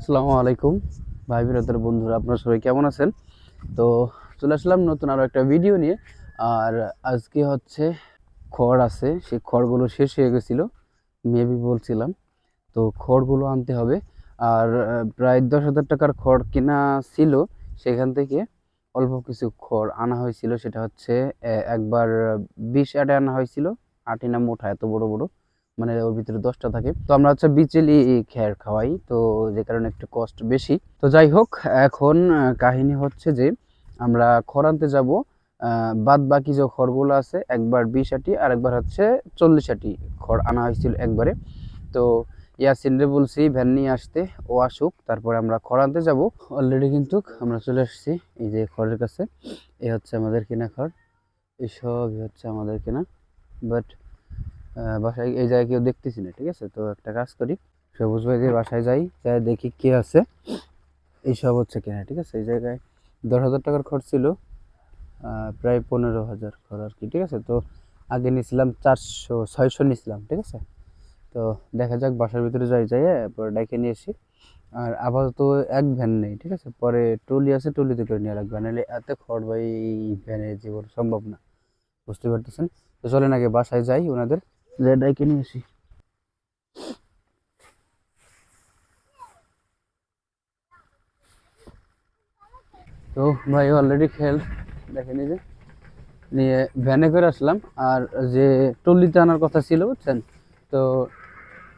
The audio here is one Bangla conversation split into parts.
আসসালামু আলাইকুম ভাই বিরাদার বন্ধুরা, আপনারা সবাই কেমন আছেন? তো চলে আসলাম নতুন আরও একটা ভিডিও নিয়ে। আর আজকে হচ্ছে খড় আছে, সেই খড়গুলো শেষ হয়ে গেছিলো, মেবি বলছিলাম। তো খড়গুলো আনতে হবে। আর প্রায় 10,000 টাকার খড় কিনা ছিল, সেখান থেকে অল্প কিছু খড় আনা হয়েছিল। সেটা হচ্ছে একবার 20 আটে আনা হয়েছিল। আটি না মোটা, এত বড় বড়, মানে ওর ভিতরে 10টা থাকে। তো আমরা হচ্ছে বিচেলি খ্যার খাওয়াই, তো যে কারণে একটু কষ্ট বেশি। তো যাই হোক, এখন কাহিনী হচ্ছে যে আমরা খড় আনতে যাব। বাদ বাকি যে খড়গুলো আছে, একবার 20 আটি আর একবার হচ্ছে 40 আটি খড় আনা হয়েছিল একবারে। তো ইয়াসিনরে বলছি ভ্যান নিয়ে আসতে, ও আসুক, তারপরে আমরা খড় আনতে যাব। অলরেডি কিন্তু আমরা চলে আসছি এই যে খড়ের কাছে। এই হচ্ছে আমাদের কেনা খড়, এইসবই হচ্ছে আমাদের কেনা। বাট বাসায় এই জায়গায় কেউ দেখতেছি না, ঠিক আছে? তো একটা কাজ করি, সবুজ ভাইদের বাসায় যাই, যাই দেখি কে আছে। এইসব হচ্ছে কেনা, ঠিক আছে? এই জায়গায় 10,000 টাকার খরচ ছিল, প্রায় 15,000 খরচ আর কি, ঠিক আছে? তো আগে নিয়েছিলাম 400 600 নিয়েছিলাম, ঠিক আছে? তো দেখা যাক, বাসার ভিতরে যাই, যাই পরে ডাইকে নিয়ে এসি। আর আপাতত এক ভ্যান নেই, ঠিক আছে? পরে ট্রলি আছে, ট্রলিতে করে নিয়ে রাখবে, নাহলে এত খড় ভাই ভ্যানে জীবন সম্ভব না, বুঝতে পারতেছেন? তো চলেন আগে বাসায় যাই ওনাদের, যে ডাইকে নিয়ে আসি। তো ভাই অলরেডি খেল দেখেন, এই যে নিয়ে ভ্যানে করে আসলাম। আর যে ট্রলিতে আনার কথা ছিল, বুঝছেন? তো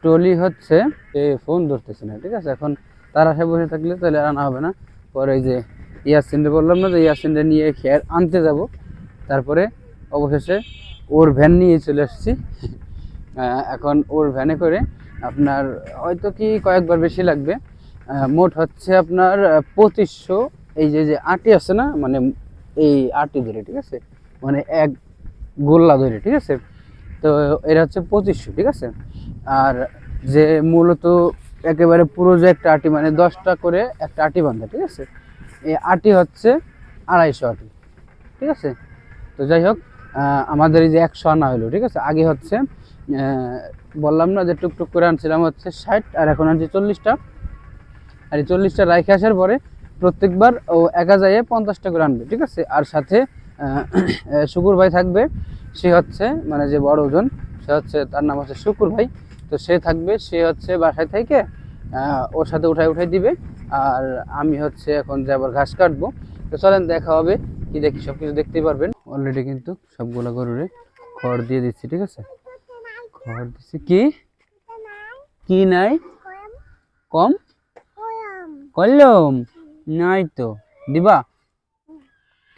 ট্রলি হচ্ছে ফোন ধরতেছে না, ঠিক আছে? এখন তার আশায় বসে থাকলে তাহলে আর আনা হবে না। পরে এই যে ইয়াসিনরে বললাম না, যে ইয়াসিনরে নিয়ে খেয়ার আনতে যাব। তারপরে অবশেষে ওর ভ্যান নিয়ে চলে আসছি। এখন ওর ভ্যানে করে আপনার হয়তো কি কয়েকবার বেশি লাগবে। মোট হচ্ছে আপনার 2500, এই যে যে আটি আছে না, মানে এই আটি ধরে, ঠিক আছে? মানে এক গোল্লা ধরে, ঠিক আছে? তো এটা হচ্ছে 2500, ঠিক আছে? আর যে মূলত একেবারে পুরো যে একটা আটি, মানে 10টা করে একটা আটি বাঁধে, ঠিক আছে? এই আটি হচ্ছে 250 আটি, ঠিক আছে? তো যাই হোক, আমাদের এই যে 100 আনা হলো, ঠিক আছে? আগে হচ্ছে বললাম না যে টুকটুক করে আনছিলাম হচ্ছে 60, আর এখন আনছি 40টা। আর এই 40টা রাইখে আসার পরে প্রত্যেকবার ও একা যাইয়ে 50টা করে আনবে, ঠিক আছে? আর সাথে শুকুর ভাই থাকবে, সে হচ্ছে মানে যে বড় ওজন, সে হচ্ছে, তার নাম হচ্ছে শুকুর ভাই। তো সে থাকবে, সে হচ্ছে বাসায় থেকে ওর সাথে উঠাই উঠাই দিবে। আর আমি হচ্ছে এখন যে আবার ঘাস কাটবো। তো চলেন দেখা হবে, কি দেখি সব কিছু দেখতেই পারবেন। অলরেডি কিন্তু সবগুলা গরুরে খড় দিয়ে দিচ্ছি, ঠিক আছে? খড় দিচ্ছি। কি কি নাই? কম কলম নাই তো, দিবা?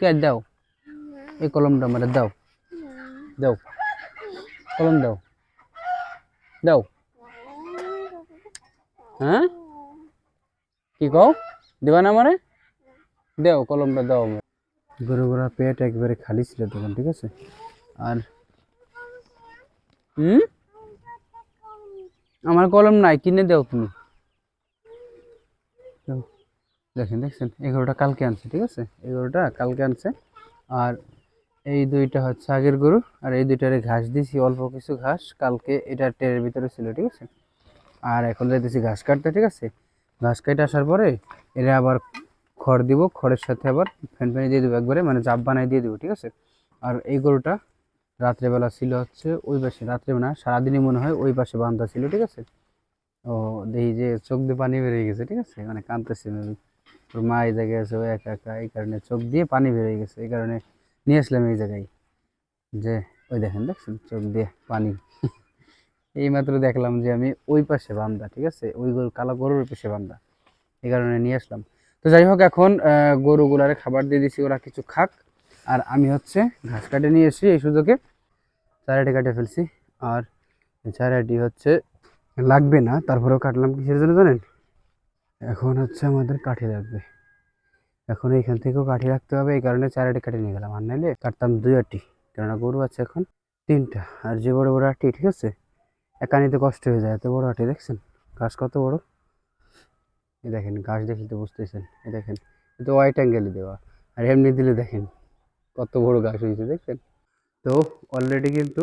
কে দাও, এই কলমটা আমার দাও, দাও কলম দাও, দাও। হ্যাঁ, কি কও? দিবা না আমারে? দাও কলমটা, দাও আমার। গরুগুলা পেট একবারে খালি ছিল তখন, ঠিক আছে? আর হুম, আমার কলম নাই, কিনে দাও তুমি। দাও। দেখেন, দেখছেন? এই গরুটা কালকে আনছে, ঠিক আছে? এই গরুটা কালকে আনছে। আর এই দুইটা হচ্ছে আগের গরু। আর এই দুইটারে ঘাস দিছি, অল্প কিছু ঘাস, কালকে এটা টেরের ভিতরে ছিল, ঠিক আছে? আর এখন যাইতেছি ঘাস কাটতে, ঠিক আছে? ঘাস কেটে আসার পরে এরা আবার খড় দিব, খড়ের সাথে আবার ফ্যান ফ্যানি দিয়ে দেবো একবারে, মানে জাপ বানাই দিয়ে দেবো, ঠিক আছে? আর এই গরুটা রাত্রেবেলা ছিল হচ্ছে ওই পাশে, রাত্রে না সারাদিনই মনে হয় ওই পাশে বান্ধা ছিল, ঠিক আছে? ও দেখি যে চোখ দিয়ে পানি বেরিয়ে গেছে, ঠিক আছে? মানে কাঁদতেছে maybe। ওর মা এই জায়গায় আছে, ও একা একা, এই কারণে চোখ দিয়ে পানি বেরিয়ে গেছে, এই কারণে নিয়ে আসলাম এই জায়গায়। যে ওই দেখেন, দেখছেন চোখ দিয়ে পানি? এই মাত্র দেখলাম যে আমি ওই পাশে বান্ধা, ঠিক আছে? ওই গরু, কালো গরুর পাশে বান্ধা, এই কারণে নিয়ে আসলাম। তো যাই হোক, এখন গরুগুলারে খাবার দিয়ে দিছি, ওরা কিছু খাক। আর আমি হচ্ছে ঘাস কাটে নিয়ে এসেছি এই সুযোগে, চারাটি কাটে ফেলছি। আর চারাটি হচ্ছে লাগবে না, তারপরেও কাটলাম কিসের জন্য জানেন? এখন হচ্ছে আমাদের কাঠি লাগবে, এখন এইখান থেকেও কাঠি রাখতে হবে, এই কারণে চারাটি কাটে নিয়ে গেলাম। আর নাইলে কাটতাম 2 আটি, কেননা গরু আছে এখন 3টা। আর যে বড় বড় আটি, ঠিক আছে, একা নিতে কষ্ট হয়ে যায়, এত বড় আটি দেখছেন? ঘাস কত বড়, এই দেখেন, ঘাস দেখলে তো বুঝতেছেন। এই দেখেন, এটা ওয়াইট অ্যাঙ্গেলে দেওয়া, আর এমনি দিলে দেখেন কত বড় ঘাস হয়েছে, দেখছেন? তো অলরেডি কিন্তু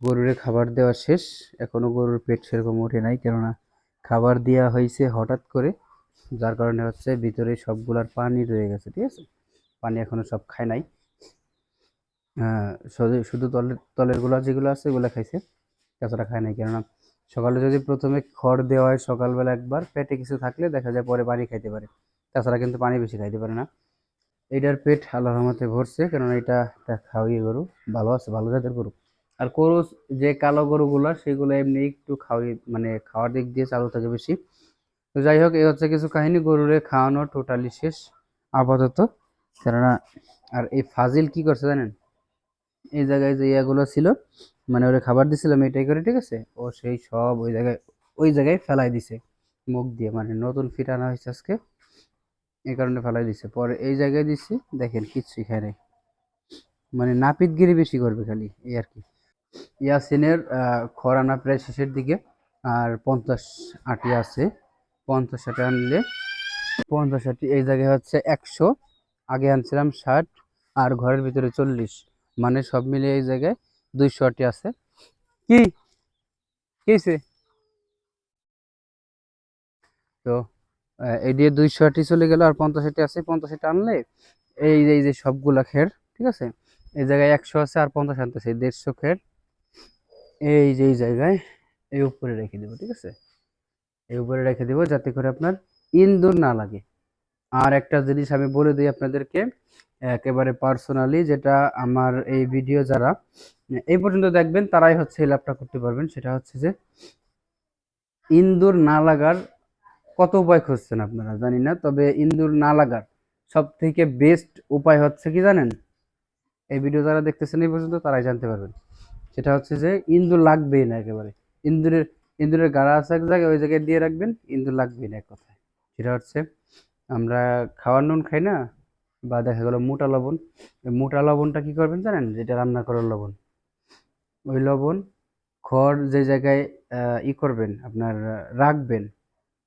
গরুরে খাবার দেওয়া শেষ। এখনো গরুর পেট সেরকম ওঠে নাই, কেননা খাবার দেওয়া হয়েছে হঠাৎ করে, যার কারণে হচ্ছে ভিতরে সবগুলার পানি রয়ে গেছে, ঠিক আছে। পানি এখনো সব খায় নাই। শুধু শুধু তলের গুলা যেগুলো আছে ওগুলো খাইছে, তাছাড়া খায় নাই। কেননা সকালে যদি প্রথমে খড় দেওয়া হয় সকালবেলা একবার, পেটে কিছু থাকলে দেখা যায় পরে পানি খাইতে পারে, তাছাড়া কিন্তু পানি বেশি খাইতে পারে না। এটার পেট আল্লাহর রহমতে ভরছে, কেননা এটা একটা খাওয়ি গরু, ভালো আছে, ভালো জাতের গরু। আর গরু যে কালো গরুগুলা সেগুলো এমনি একটু খাওয়ি, মানে খাওয়ার দিক দিয়ে চালু থাকে বেশি। তো যাই হোক, এই হচ্ছে কিছু কাহিনী। গরুরে খাওয়ানো টোটালি শেষ আপাতত, কেননা আর এই ফাজিল কি করছে জানেন, এই জায়গায় যে ইয়াগুলো ছিল, মানে ওরা খাবার দিছিলাম এটাই করে, ঠিক আছে, ও সেই সব ওই জায়গায় ফেলাই দিছে মুখ দিয়ে, মানে নতুন ফিট আনা হয়েছে আজকে, এই কারণে ফেলাই দিছে। পরে এই জায়গায় দিছি, দেখেন কিচ্ছুই খায় নাই, মানে নাপিতগিরি বেশি করবে খালি, এই আর কি। ইয়াসিনের খড় আনা প্রায় শেষের দিকে, আর 50 আটি আছে। 50 আটি আনলে 50 আটি, এই জায়গায় হচ্ছে 100, আগে আনছিলাম 60, আর ঘরের ভিতরে 40, মানে সব মিলিয়ে এই জায়গায় 200 আটি আছে। কি কি হয়েছে? তো এই দিয়ে 200 আটি চলে গেল, আর 50 আটি আছে। 50 আটি আনলে এই যে সবগুলা খের, ঠিক আছে, এই জায়গায় 100 আছে, আর 50 আনতেছে 150 খের, এই জায়গায় এই উপরে রেখে দেবো, ঠিক আছে, এই উপরে রেখে দেবো যাতে করে আপনার ইঁদুর না লাগে। আর একটা জিনিস আমি বলে দিই আপনাদেরকে একেবারে পার্সোনালি, যেটা আমার এই ভিডিও যারা এই পর্যন্ত দেখবেন তারাই হচ্ছে এই লাভটা করতে পারবেন, সেটা হচ্ছে যে ইঁদুর না লাগার কত উপায় খুঁজছেন আপনারা জানি না, তবে ইঁদুর না লাগার সব থেকে বেস্ট উপায় হচ্ছে কি জানেন, এই ভিডিও যারা দেখতেছেন এই পর্যন্ত তারাই জানতে পারবেন। সেটা হচ্ছে যে ইঁদুর লাগবেই না একেবারে। ইঁদুরের ইঁদুরের গাড়া আছে এক জায়গায়, ওই জায়গায় দিয়ে রাখবেন, ইঁদুর লাগবেই না এক কথায়। সেটা হচ্ছে আমরা খাওয়ার নুন খাই না, বা দেখা গেল মোটা লবণ, ওই মোটা লবণটা কি করবেন জানেন, যেটা রান্না করার লবণ, ওই লবণ খড় যে জায়গায় করবেন আপনার রাখবেন,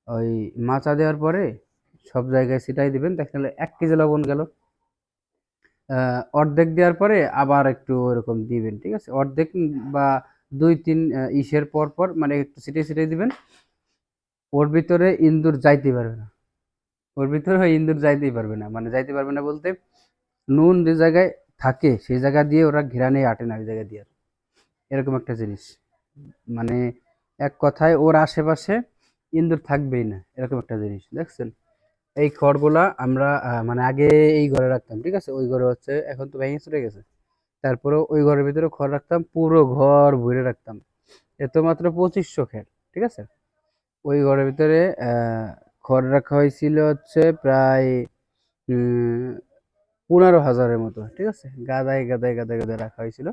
ওই মাচা দেওয়ার পরে সব জায়গায় ছিটাই দিবেন, দেখা গেলে 1 কেজি লবণ গেল। অর্ধেক দেওয়ার পরে আবার একটু ওরকম দিবেন, ঠিক আছে, অর্ধেক বা 2-3 ইসের পর পর, মানে একটু ছিটিয়ে ছিটিয়ে দিবেন। ওর ভিতরে ইঁদুর যাইতে পারবে না, ওর ভিতরে ওই ইঁদুর যাইতেই পারবে না, মানে যাইতে পারবে না বলতে নুন যে জায়গায় থাকে সেই জায়গা দিয়ে ওরা ঘেরানে আটে না ওই জায়গা দিয়ে, এরকম একটা জিনিস। মানে এক কথায় ওর আশেপাশে ইঁদুর থাকবেই না, এরকম একটা জিনিস দেখছেন। এই খড়গুলা আমরা মানে আগে এই ঘরে রাখতাম, ঠিক আছে, ওই ঘরে হচ্ছে এখন তো ভেঙে চলে গেছে, তারপরেও ওই ঘরের ভিতরে খড় রাখতাম, পুরো ঘর ভরে রাখতাম। এত মাত্র 2500 খের, ঠিক আছে। ওই ঘরের ভিতরে খড় রাখা হয়েছিল হচ্ছে প্রায় 15,000-এর মতো, ঠিক আছে, গাদায় গাদায় গাদায় গাদায় রাখা হয়েছিল,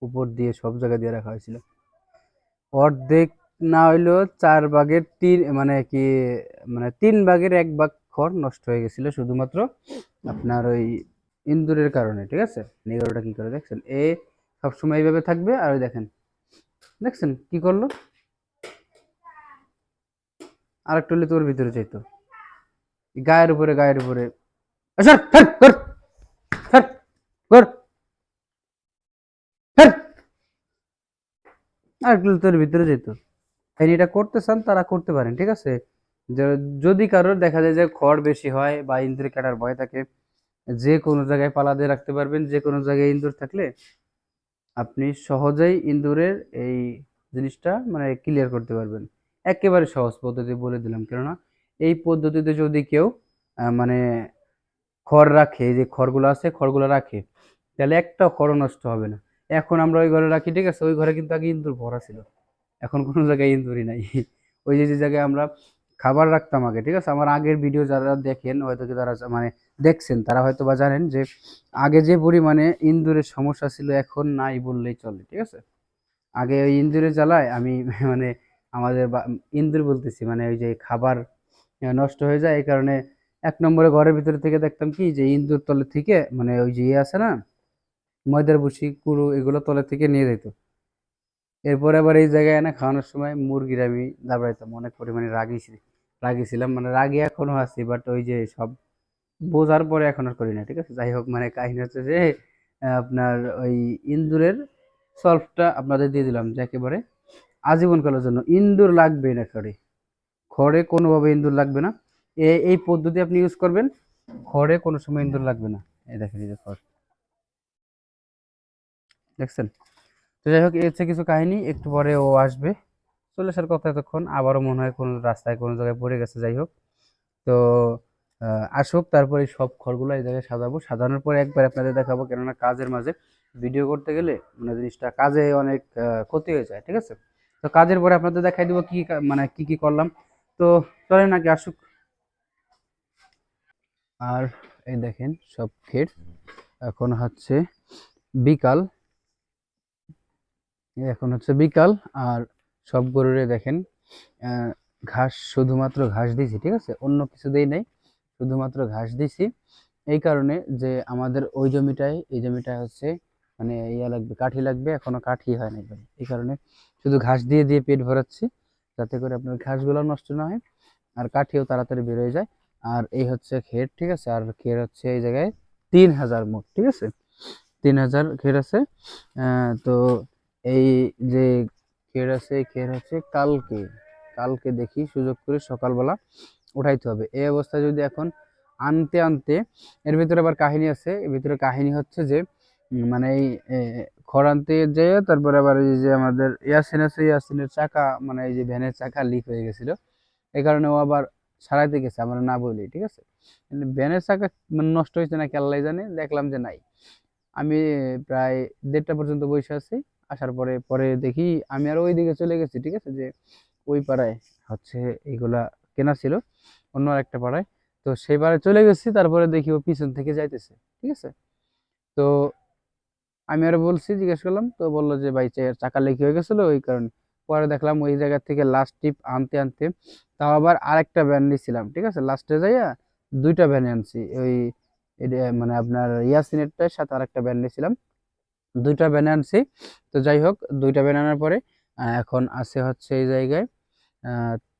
উপর দিয়ে সব জায়গা দিয়ে রাখা হয়েছিল। অর্ধেক না হইলেও 4 ভাগের 3, মানে কি, মানে 3 ভাগের 1 ভাগ খড় নষ্ট হয়ে গেছিল শুধুমাত্র আপনার ওই ইন্দুরের কারণে, ঠিক আছে। নেগরোটা কি করে দেখছেন, এ সবসময় এইভাবে থাকবে, আর ওই দেখেন, দেখছেন কি করলো, আরেকটু হলে তোর ভিতরে চাইতো, গায়ের উপরে সর, ফের, কর, ফের, কর, ফের, আরেকটু হলে তোর ভিতরে যেত। এটা করতে চান তারা করতে পারেন, ঠিক আছে। যদি কারোর দেখা যায় যে খড় বেশি হয় বা ইঁদুর কাটার ভয় থাকে, যে কোনো জায়গায় পালা দিয়ে রাখতে পারবেন, যে কোনো জায়গায় ইঁদুর থাকলে আপনি সহজেই ইঁদুরের এই জিনিসটা মানে ক্লিয়ার করতে পারবেন। একেবারে সহজ পদ্ধতি বলে দিলাম, কেননা এই পদ্ধতিতে যদি কেউ মানে খড় রাখে, এই যে খড়গুলো আছে খড়গুলো রাখে, তাহলে একটা খড়ও নষ্ট হবে না। এখন আমরা ওই ঘরে রাখি, ঠিক আছে, ওই ঘরে কিন্তু আগে ইঁদুর ভরা ছিল, এখন কোনো জায়গায় ইঁদুরই নাই। ওই যে জায়গায় আমরা খাবার রাখতাম আগে, ঠিক আছে, আমার আগের ভিডিও যারা দেখেন হয়তো কি তারা মানে দেখছেন, তারা হয়তো বা জানেন যে আগে যে পরিমাণে ইঁদুরের সমস্যা ছিল এখন নাই বললেই চলে, ঠিক আছে। আগে ওই ইঁদুরের জ্বালায় আমি মানে আমাদের ইঁদুর বলতেছি, মানে ওই যে খাবার নষ্ট হয়ে যায়, এই কারণে 1 নম্বরে ঘরের ভিতরে থেকে দেখতাম কি যে ইঁদুর তলে থেকে, মানে ওই যে ইয়ে আছে না, ময়দার ভুসি কুড়ো এগুলো তলে থেকে নিয়ে যেত। এরপরে আবার এই জায়গায় এনে খাওয়ানোর সময় মুরগির আমি দাবড়াইতাম, অনেক পরিমাণে রাগি ছিলাম, মানে রাগি এখনো আছি, বাট ওই যে সব বোঝার পরে এখন আর করি না, ঠিক আছে। যাই হোক, মানে কাহিনী হচ্ছে যে আপনার ওই ইন্দুরের সলভটা আপনাদের দিয়ে দিলাম, যে একেবারে আজীবনকালের জন্য ইন্দুর লাগবে না করে, খড়ে কোনোভাবে ইঁদুর লাগবে না। এই পদ্ধতি আপনি ইউজ করবেন, খড়ে কোনো সময় ইঁদুর লাগবে না। এই দেখেন এই যে খড়, দেখছেন? তো যাই হোক, এই হচ্ছে কিছু কাহিনী। একটু পরে ও আসবে, চলে আসার কথা এতক্ষণ, আবারও মনে হয় কোনো রাস্তায় কোনো জায়গায় পড়ে গেছে। যাই হোক, তো আসুক, তারপরে সব খড়গুলো এই জায়গায় সাজাবো। সাজানোর পরে একবার আপনাদের দেখাবো, কেননা কাজের মাঝে ভিডিও করতে গেলে মানে জিনিসটা কাজে অনেক ক্ষতি হয়ে যায়, ঠিক আছে? তো কাজের পরে আপনাদের দেখাই দিব কি মানে কি কি করলাম। তো চলেন নাকি আসুক। আর এই দেখেন সব ক্ষেত, এখন হচ্ছে বিকাল, এখন হচ্ছে বিকাল। আর সব গরুরে দেখেন আহ, ঘাস, শুধুমাত্র ঘাস দিয়েছি, ঠিক আছে, অন্য কিছু দেই নাই, শুধুমাত্র ঘাস দিছি। এই কারণে যে আমাদের ওই জমিটায়, এই জমিটায় হচ্ছে মানে ইয়া লাগবে, কাঠি লাগবে, এখনো কাঠি হয় নাই ভাই। এই কারণে শুধু ঘাস দিয়ে দিয়ে পেট ভরাচ্ছি, যাতে করে আপনার ঘাসগুলো নষ্ট না হয় আর কাঠিও তাড়াতাড়ি বের হয়ে যায়। আর এই হচ্ছে ক্ষেত, ঠিক আছে। আর ক্ষেত হচ্ছে এই জায়গায় 3,000 মোট, ঠিক আছে, 3,000 ক্ষেত আছে। তো এই যে ক্ষেত আছে, এই ক্ষেত হচ্ছে কালকে, কালকে দেখি সুযোগ করে সকালবেলা উঠাইতে হবে। এই অবস্থায় যদি এখন আনতে আনতে, এর ভিতরে আবার কাহিনী আছে। এর ভিতরে কাহিনী হচ্ছে যে মানে এই খড় আনতে যেয়ে তারপরে আবার এই যে আমাদের ইয়াসিন আছে, ইয়াসিনের চাকা মানে এই যে ভ্যানের চাকা লিক হয়ে গেছিল। এই কারণে ও আবার সারাইতে গেছে, আমরা না বলি, ঠিক আছে। কিন্তু ভ্যানের চাকা মানে নষ্ট হয়েছে নাকি আল্লাহ জানে, দেখলাম যে নাই। আমি প্রায় 1:30 পর্যন্ত বসে আছি। আসার পরে পরে দেখি, আমি আর ওই দিকে চলে গেছি, ঠিক আছে, যে ওই পাড়ায় হচ্ছে এইগুলা কেনা ছিল, অন্য একটা পাড়ায়। তো সেই পাড়ায় চলে গেছি, তারপরে দেখি ও পিছন থেকে যাইতেছে, ঠিক আছে। তো আমি আরো বলছি, জিজ্ঞেস করলাম, তো বললো যে ভাই চাকা লেগে হয়ে গেছিল ওই কারণে। পরে দেখলাম ওই জায়গা থেকে লাস্ট টিপ আনতে আনতে, তাও আবার আরেকটা ভ্যান নিয়েছিলাম, ঠিক আছে, লাস্টে যাইয়া দুইটা ভ্যান আনছি। ওই মানে আপনার ইয়াসিনেরটার সাথে আরেকটা ভ্যান নিয়েছিলাম, দুইটা ভ্যান আনছি। তো যাই হোক, দুইটা ভ্যান আনার পরে এখন আছে হচ্ছে এই জায়গায়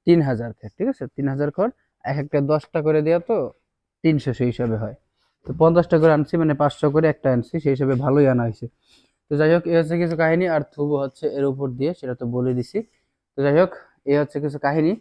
3,000 খের, ঠিক আছে, 3,000 খড়। এক একটা 10টা করে দেওয়া, তো 300 সেই হিসাবে হয়। তো 50টা করে আনছি, মানে 500 করে একটা আনছি, সেই হিসাবে ভালোই আনা হয়েছে। তো যাই হোক, এই হচ্ছে কিছু কাহিনী। আর থুবো হচ্ছে এর উপর দিয়ে, সেটা তো বলে দিছি। তো যাই হোক, এই হচ্ছে কিছু কাহিনী।